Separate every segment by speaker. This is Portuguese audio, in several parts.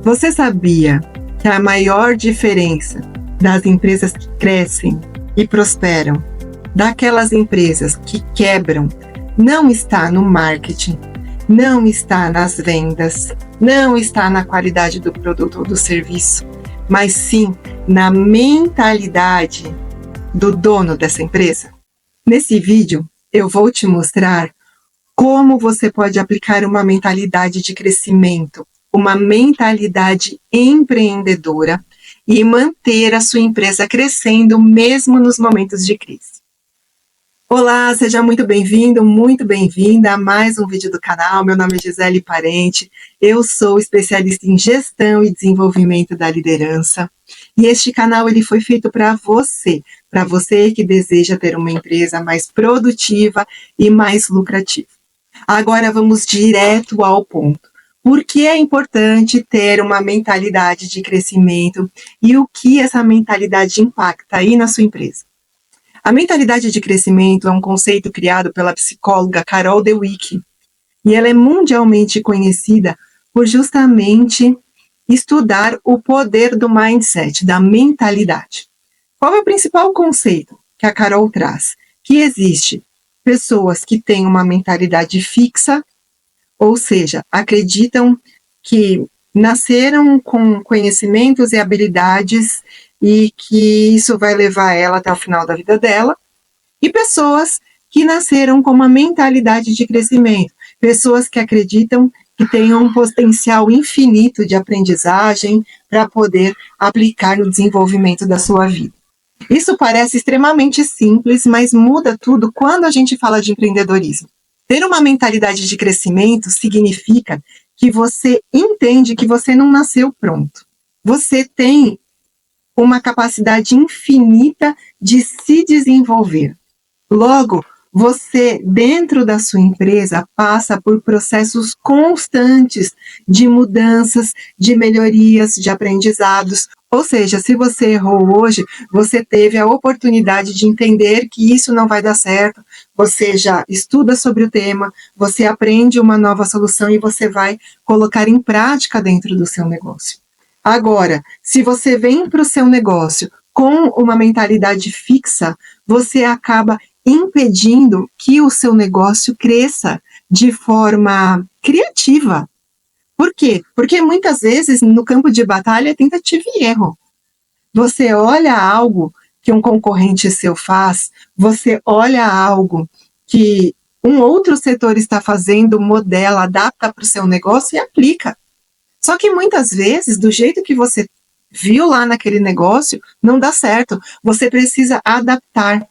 Speaker 1: Você sabia que a maior diferença das empresas que crescem e prosperam daquelas empresas que quebram não está no marketing, não está nas vendas, não está na qualidade do produto ou do serviço, mas sim na mentalidade do dono dessa empresa? Nesse vídeo, eu vou te mostrar como você pode aplicar uma mentalidade de crescimento, uma mentalidade empreendedora e manter a sua empresa crescendo mesmo nos momentos de crise. Olá, seja muito bem-vindo, muito bem-vinda a mais um vídeo do canal. Meu nome é Gisele Parente, eu sou especialista em gestão e desenvolvimento da liderança. E este canal ele foi feito para você que deseja ter uma empresa mais produtiva e mais lucrativa. Agora vamos direto ao ponto. Por que é importante ter uma mentalidade de crescimento e o que essa mentalidade impacta aí na sua empresa? A mentalidade de crescimento é um conceito criado pela psicóloga Carol Dweck e ela é mundialmente conhecida por justamente estudar o poder do mindset, da mentalidade. Qual é o principal conceito que a Carol traz? Que existe pessoas que têm uma mentalidade fixa, ou seja, acreditam que nasceram com conhecimentos e habilidades e que isso vai levar ela até o final da vida dela, e pessoas que nasceram com uma mentalidade de crescimento, pessoas que acreditam que têm um potencial infinito de aprendizagem para poder aplicar no desenvolvimento da sua vida. Isso parece extremamente simples, mas muda tudo quando a gente fala de empreendedorismo. Ter uma mentalidade de crescimento significa que você entende que você não nasceu pronto. Você tem uma capacidade infinita de se desenvolver. Logo, você, dentro da sua empresa, passa por processos constantes de mudanças, de melhorias, de aprendizados. Ou seja, se você errou hoje, você teve a oportunidade de entender que isso não vai dar certo, você já estuda sobre o tema, você aprende uma nova solução e você vai colocar em prática dentro do seu negócio. Agora, se você vem para o seu negócio com uma mentalidade fixa, você acaba impedindo que o seu negócio cresça de forma criativa. Por quê? Porque muitas vezes no campo de batalha é tentativa e erro. Você olha algo que um concorrente seu faz, você olha algo que um outro setor está fazendo, modela, adapta para o seu negócio e aplica. Só que muitas vezes, do jeito que você viu lá naquele negócio, não dá certo. Você precisa adaptar.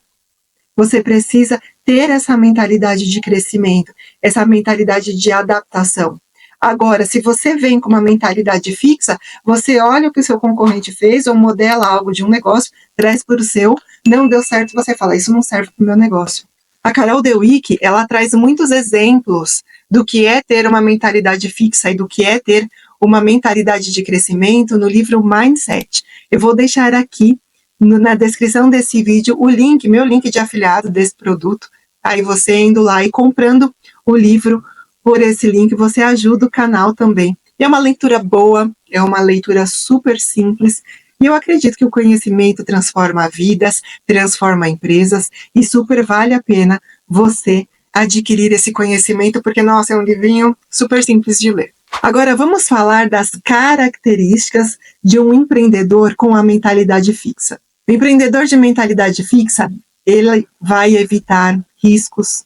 Speaker 1: Você precisa ter essa mentalidade de crescimento, essa mentalidade de adaptação. Agora, se você vem com uma mentalidade fixa, você olha o que o seu concorrente fez ou modela algo de um negócio, traz para o seu, não deu certo, você fala, isso não serve para o meu negócio. A Carol Dweck, ela traz muitos exemplos do que é ter uma mentalidade fixa e do que é ter uma mentalidade de crescimento no livro Mindset. Eu vou deixar aqui na descrição desse vídeo o link, meu link de afiliado desse produto. Aí você indo lá e comprando o livro por esse link, você ajuda o canal também. E é uma leitura boa, é uma leitura super simples. E eu acredito que o conhecimento transforma vidas, transforma empresas e super vale a pena você adquirir esse conhecimento, porque, nossa, é um livrinho super simples de ler. Agora vamos falar das características de um empreendedor com a mentalidade fixa. O empreendedor de mentalidade fixa, ele vai evitar riscos,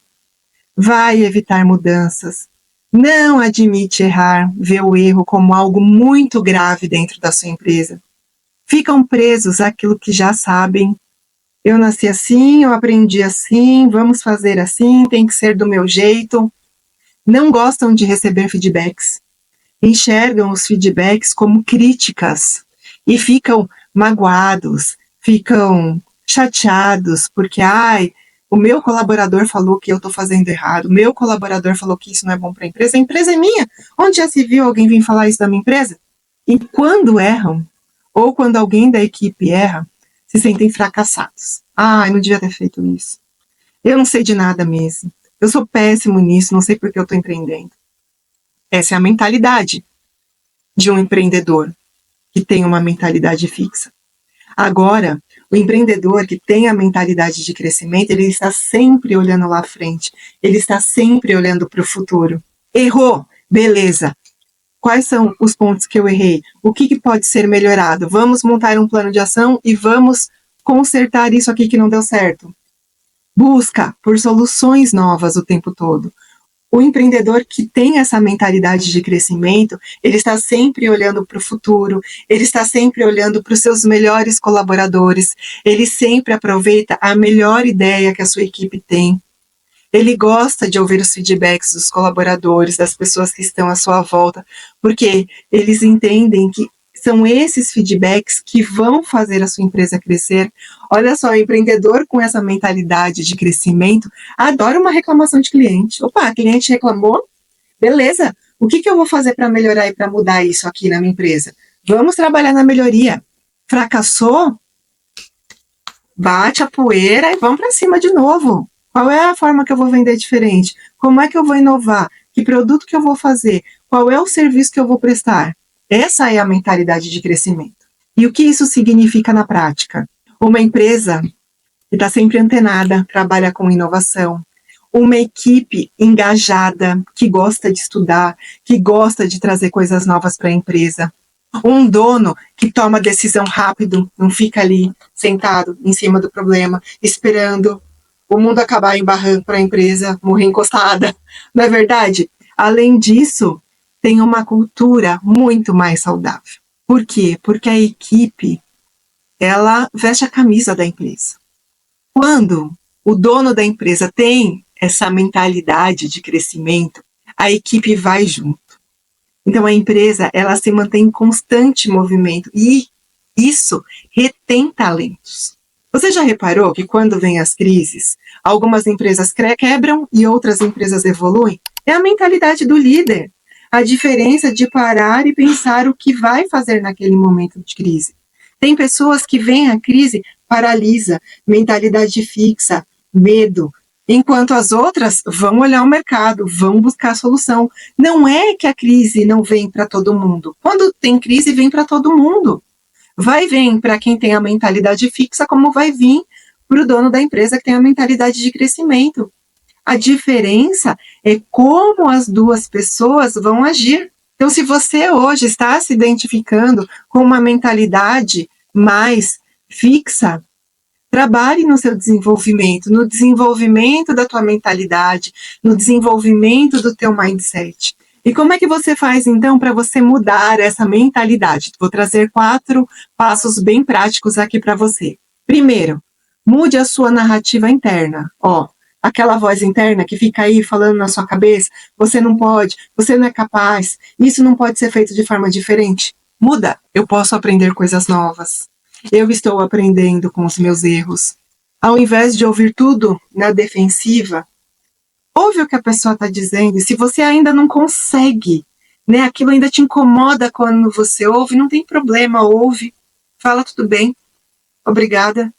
Speaker 1: vai evitar mudanças, não admite errar, vê o erro como algo muito grave dentro da sua empresa. Ficam presos àquilo que já sabem. Eu nasci assim, eu aprendi assim, vamos fazer assim, tem que ser do meu jeito. Não gostam de receber feedbacks. Enxergam os feedbacks como críticas e ficam magoados, ficam chateados, porque o meu colaborador falou que eu estou fazendo errado, o meu colaborador falou que isso não é bom para a empresa é minha. Onde já se viu alguém vir falar isso da minha empresa? E quando erram, ou quando alguém da equipe erra, se sentem fracassados. Eu não devia ter feito isso. Eu não sei de nada mesmo. Eu sou péssimo nisso, não sei por que eu estou empreendendo. Essa é a mentalidade de um empreendedor que tem uma mentalidade fixa. Agora, o empreendedor que tem a mentalidade de crescimento, ele está sempre olhando lá à frente, ele está sempre olhando para o futuro. Errou? Beleza. Quais são os pontos que eu errei? O que pode ser melhorado? Vamos montar um plano de ação e vamos consertar isso aqui que não deu certo. Busca por soluções novas o tempo todo. O empreendedor que tem essa mentalidade de crescimento, ele está sempre olhando para o futuro, ele está sempre olhando para os seus melhores colaboradores, ele sempre aproveita a melhor ideia que a sua equipe tem. Ele gosta de ouvir os feedbacks dos colaboradores, das pessoas que estão à sua volta, porque eles entendem que são esses feedbacks que vão fazer a sua empresa crescer. Olha só, o empreendedor com essa mentalidade de crescimento adora uma reclamação de cliente. Opa, cliente reclamou? Beleza, o que eu vou fazer para melhorar e para mudar isso aqui na minha empresa? Vamos trabalhar na melhoria. Fracassou? Bate a poeira e vamos para cima de novo. Qual é a forma que eu vou vender diferente? Como é que eu vou inovar? Que produto que eu vou fazer? Qual é o serviço que eu vou prestar? Essa é a mentalidade de crescimento. E o que isso significa na prática? Uma empresa que está sempre antenada, trabalha com inovação. Uma equipe engajada, que gosta de estudar, que gosta de trazer coisas novas para a empresa. Um dono que toma decisão rápido, não fica ali sentado em cima do problema, esperando o mundo acabar em barranco para a empresa morrer encostada. Não é verdade? Além disso, tem uma cultura muito mais saudável. Por quê? Porque a equipe, ela veste a camisa da empresa. Quando o dono da empresa tem essa mentalidade de crescimento, a equipe vai junto. Então a empresa, ela se mantém em constante movimento e isso retém talentos. Você já reparou que quando vem as crises, algumas empresas quebram e outras empresas evoluem? É a mentalidade do líder. A diferença de parar e pensar o que vai fazer naquele momento de crise. Tem pessoas que veem a crise, paralisa, mentalidade fixa, medo, enquanto as outras vão olhar o mercado, vão buscar a solução. Não é que a crise não vem para todo mundo. Quando tem crise, vem para todo mundo. Vai vir para quem tem a mentalidade fixa, como vai vir para o dono da empresa que tem a mentalidade de crescimento. A diferença é como as duas pessoas vão agir. Então, se você hoje está se identificando com uma mentalidade mais fixa, trabalhe no seu desenvolvimento, no desenvolvimento da tua mentalidade, no desenvolvimento do teu mindset. E como é que você faz, então, para você mudar essa mentalidade? Vou trazer 4 passos bem práticos aqui para você. Primeiro, mude a sua narrativa interna. Aquela voz interna que fica aí falando na sua cabeça, você não pode, você não é capaz, isso não pode ser feito de forma diferente. Muda, eu posso aprender coisas novas. Eu estou aprendendo com os meus erros. Ao invés de ouvir tudo na defensiva, ouve o que a pessoa está dizendo. E se você ainda não consegue, aquilo ainda te incomoda quando você ouve, não tem problema, ouve, fala tudo bem, obrigada,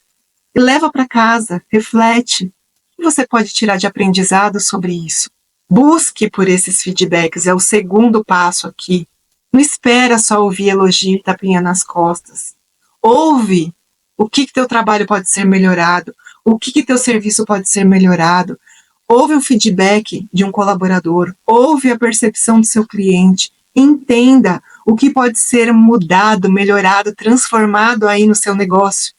Speaker 1: e leva para casa, reflete. O que você pode tirar de aprendizado sobre isso? Busque por esses feedbacks, é o segundo passo aqui. Não espera só ouvir elogio e tapinha nas costas. Ouve o que teu trabalho pode ser melhorado, o que teu serviço pode ser melhorado. Ouve o feedback de um colaborador, ouve a percepção do seu cliente, entenda o que pode ser mudado, melhorado, transformado aí no seu negócio.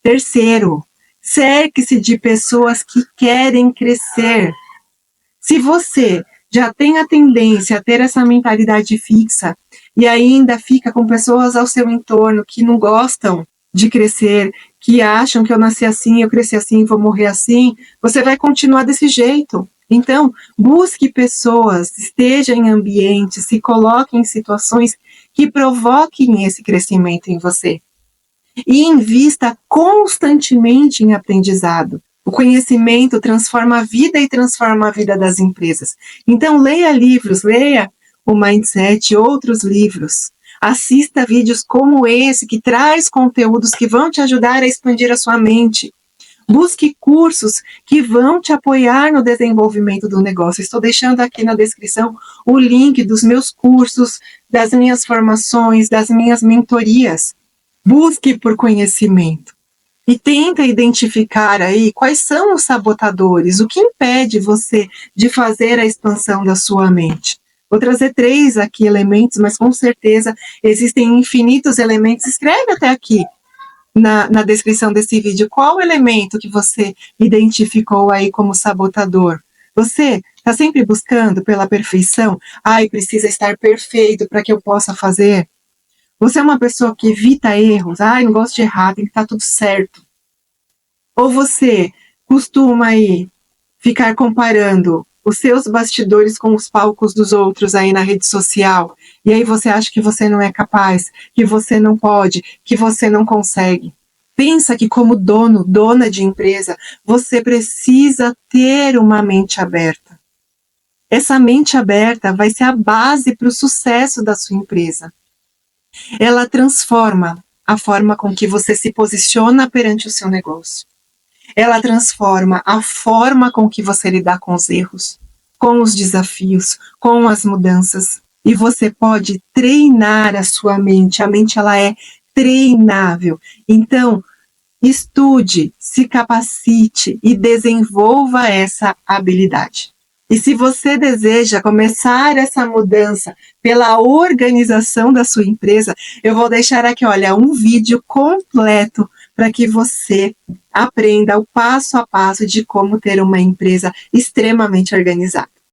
Speaker 1: Terceiro, cerque-se de pessoas que querem crescer. Se você já tem a tendência a ter essa mentalidade fixa e ainda fica com pessoas ao seu entorno que não gostam de crescer, que acham que eu nasci assim, eu cresci assim, vou morrer assim, você vai continuar desse jeito. Então, busque pessoas, esteja em ambientes, se coloque em situações que provoquem esse crescimento em você. E invista constantemente em aprendizado. O conhecimento transforma a vida e transforma a vida das empresas. Então, leia livros, leia o Mindset, outros livros. Assista vídeos como esse, que traz conteúdos que vão te ajudar a expandir a sua mente. Busque cursos que vão te apoiar no desenvolvimento do negócio. Estou deixando aqui na descrição o link dos meus cursos, das minhas formações, das minhas mentorias. Busque por conhecimento e tenta identificar aí quais são os sabotadores, o que impede você de fazer a expansão da sua mente. Vou trazer 3 aqui elementos, mas com certeza existem infinitos elementos. Escreve até aqui na descrição desse vídeo qual elemento que você identificou aí como sabotador. Você está sempre buscando pela perfeição? Ai, precisa estar perfeito para que eu possa fazer. Você é uma pessoa que evita erros? Ai, não gosto de errar, tem que estar tudo certo. Ou você costuma aí ficar comparando os seus bastidores com os palcos dos outros aí na rede social, e aí você acha que você não é capaz, que você não pode, que você não consegue. Pensa que como dono, dona de empresa, você precisa ter uma mente aberta. Essa mente aberta vai ser a base para o sucesso da sua empresa. Ela transforma a forma com que você se posiciona perante o seu negócio. Ela transforma a forma com que você lidar com os erros, com os desafios, com as mudanças. E você pode treinar a sua mente. A mente, ela é treinável. Então, estude, se capacite e desenvolva essa habilidade. E se você deseja começar essa mudança pela organização da sua empresa, eu vou deixar aqui, olha, um vídeo completo para que você aprenda o passo a passo de como ter uma empresa extremamente organizada.